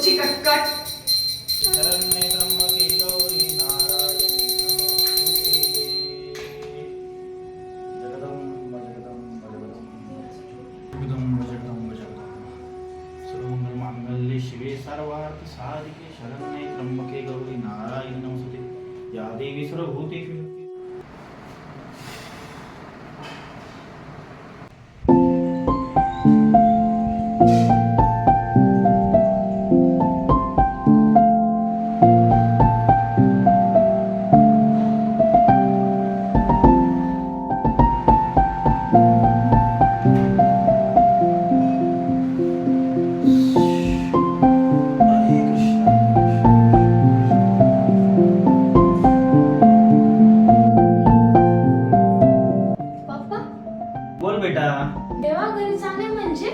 रोजची कटकट. शरण्ये त्र्यंबके गौरी नारायणी नमोस्तुते. जगदंब जगदंब जगदंब जगदंब जगदंब सर्वमंगल मांगल्ये शिवे सर्वार्थ साधिके शरण्ये त्र्यंबके गौरी नारायणी नमोस्तुते. या देवी सर्वभूतेषु पप्पा, बोल बेटा. देवा घरी जाणे म्हणजे?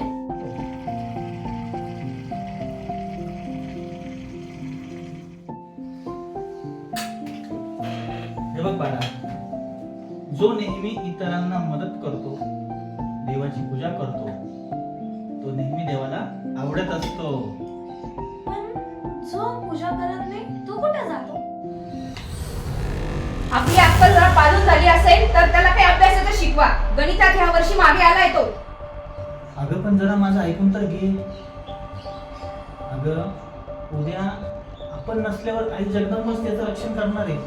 हे बघ बाळा, जो नेहमी इतरांना मदत करतो, देवाची पूजा करतो, तो नेहमी देवाला आवडत असतो. पण जो पूजा करत नाही तो कुठे जातो? आपली अक्कल जरा पालून झाली असेल तर त्याला काही अभ्यासाचं शिकवा. गणितात ह्या वर्षी मागे आलाय तो. अगं पण जरा माझं ऐकून तर घे. अगं उद्या आपण नसल्यावर आई जगदंबच त्याचं रक्षण करणार आहे.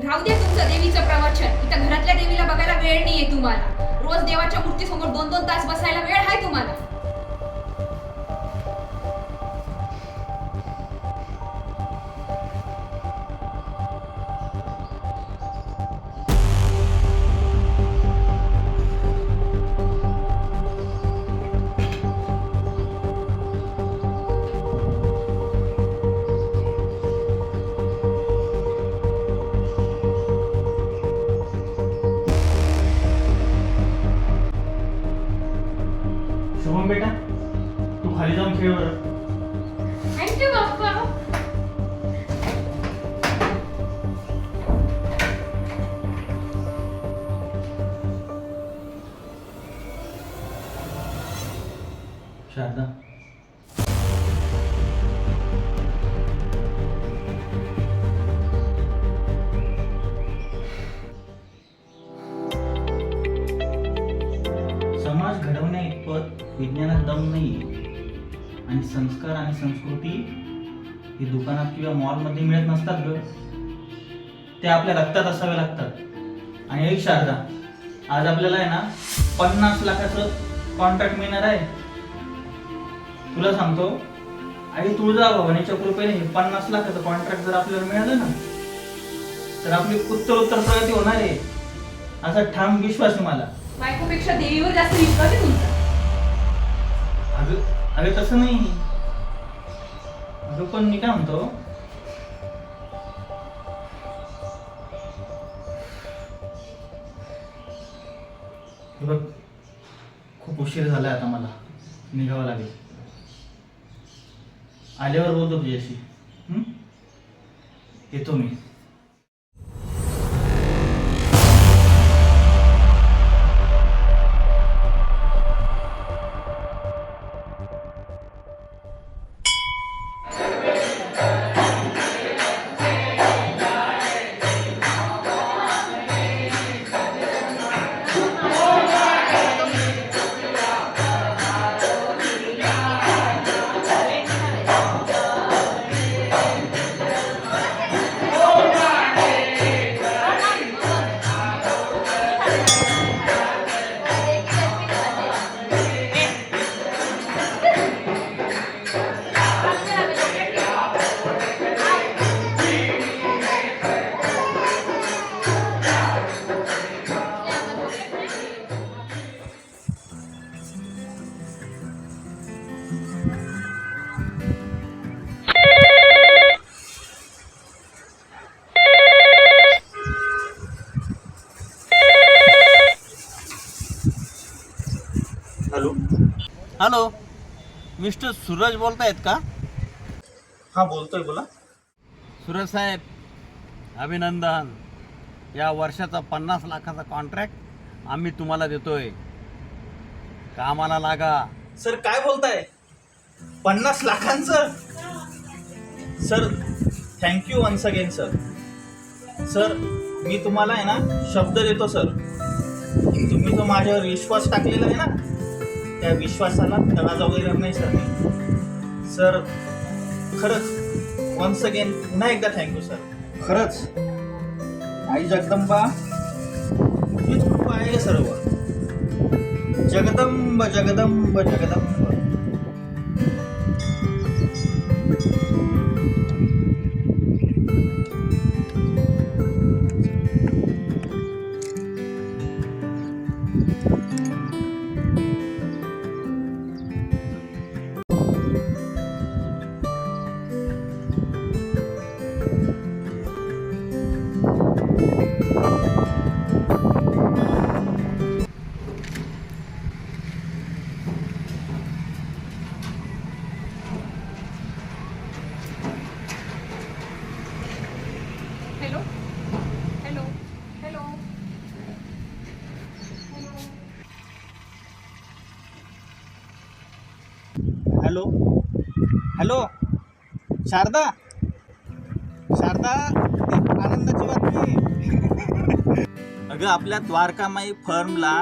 राहू दे तुमचं देवीचं प्रवचन. इथं घरातल्या देवीला बघायला वेळ नाहीये तुम्हाला. रोज देवाच्या मूर्तीसमोर 2-2 तास बसायला वेळ आहे तुम्हाला. शुभम बेटा, तू खाली जाऊन खेळ बरं. थँक्यू बाप्पा. शारदा, समाज घडवण्या इतपत विज्ञानात दम नाही. आणि संस्कार आणि संस्कृती हे दुकानात किंवा मॉलमध्ये मिळत नसतात ग. ते आपल्या रक्तात असावे लागतात. आणि एक शारदा, आज आपल्याला आहे ना 50 लाखाचं कॉन्ट्रॅक्ट मिळणार आहे. तुला सांगतो, आई तुळजाभवानीच्या कृपेने हे 50 लाखाचं कॉन्ट्रॅक्ट जर आपल्याला मिळालं ना, तर आपली उत्तर प्रगती होणार आहे, असा ठाम विश्वास आहे मला. बायकोपेक्षा देवीवर जास्त विश्वास आहे तुमचा. अगं अगं तसं नाही. अगं पण मी काय म्हणतो, हे बघ, खूप उशीर झालाय, आता मला निघावं लागेल. आल्यावर बोलतो तुझ्याशी. येतो मी. हॅलो, मिस्टर सूरज बोलतायत का? हा बोलतोय, बोला. सूरज साहेब, अभिनंदन. या वर्षाचा 50 लाखाचा कॉन्ट्रॅक्ट आम्ही तुम्हाला देतोय. कामाला लागा. सर काय बोलताय? 50 लाखांचं? Sir thank you once again sir. Sir मी तुम्हाला आहे ना शब्द देतो सर, तुम्ही जो माझ्यावर विश्वास टाकलेला आहे ना त्या विश्वासाला तडा जाऊ देणार नाही सर मी. सर खरंच वन्स अगेन पुन्हा एकदा थँक्यू सर. खरंच आई जगदंबा तुझीच कृपा आहे सर्व. Jagdamb Jagdamb Jagdamb. Hello hello hello hello hello Sharda Sharda, एक आनंदाची बातमी. अगं आपल्या द्वारकामाई फर्मला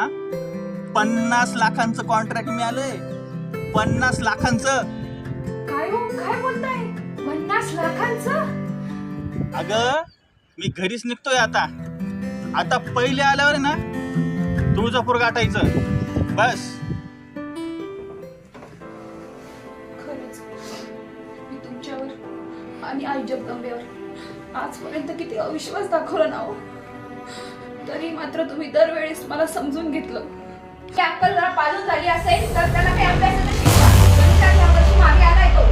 50 लाखांचं कॉन्ट्रॅक्ट मिळालंय. 50 लाखांचं. काय हो काय बोलताय? 50 लाखांचं? अगं मी घरीच निघतोय आता. आता पहिले आल्यावर आहे ना तुळजापूर गाठायचं बस. खरंच मी तुमच्यावर आणि आई जगदंबेवर आजपर्यंत किती अविश्वास दाखवला ना हो, तरी मात्र तुम्ही दरवेळेस मला समजून घेतलं. की अक्कल जरा पालून झाली असेल तर त्याला काही अभ्यासाचं शिकवा. गणितात ह्या वर्षी मागे आलाय तो.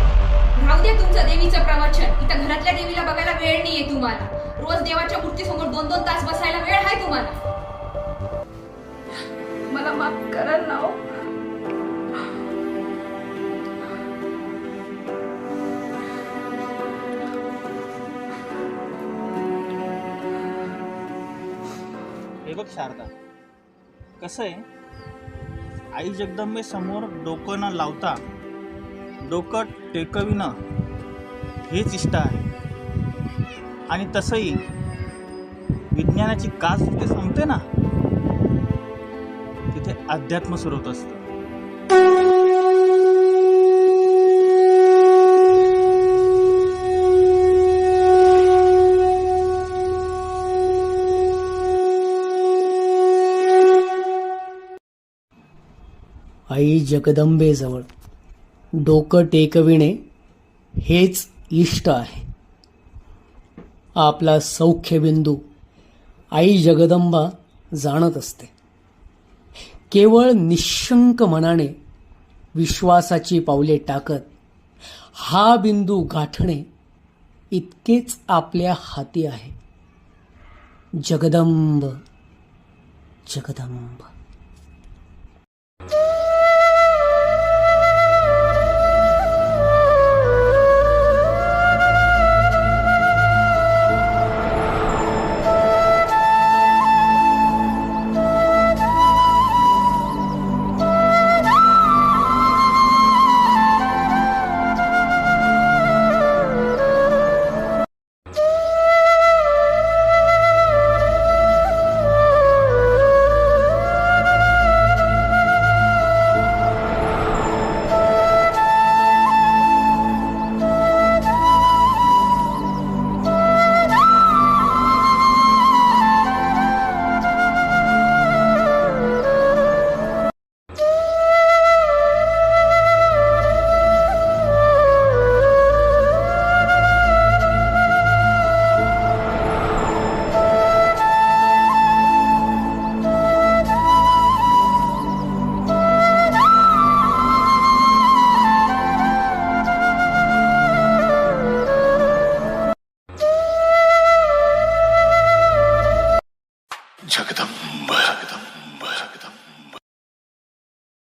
राहू दे तुमचं देवीचं प्रवचन. इथं घरातल्या देवीला बघायला वेळ नाहीये तुम्हाला. रोज देवाच्या मूर्तीसमोर 2-2 तास बसायला वेळ आहे तुम्हाला. मला माफ कराल ना हो? हे बघ शारदा, कसं आहे, आई जगदंबे समोर डोकं न लावता डोकं टेकविणं हेच इष्ट आहे. आणि तसंही विज्ञानाची कास जिथे संपते ना तिथे अध्यात्म सुरू होत असतं. आई जगदंबेजवळ डोकं टेकविणे हेच इष्ट आहे. आपला सौख्यबिंदू आई जगदंबा जाणत असते. केवळ निशंक मनाने विश्वासाची पावले टाकत हा बिंदू गाठणे इतकेच आपल्या हाती आहे. जगदंब जगदंब.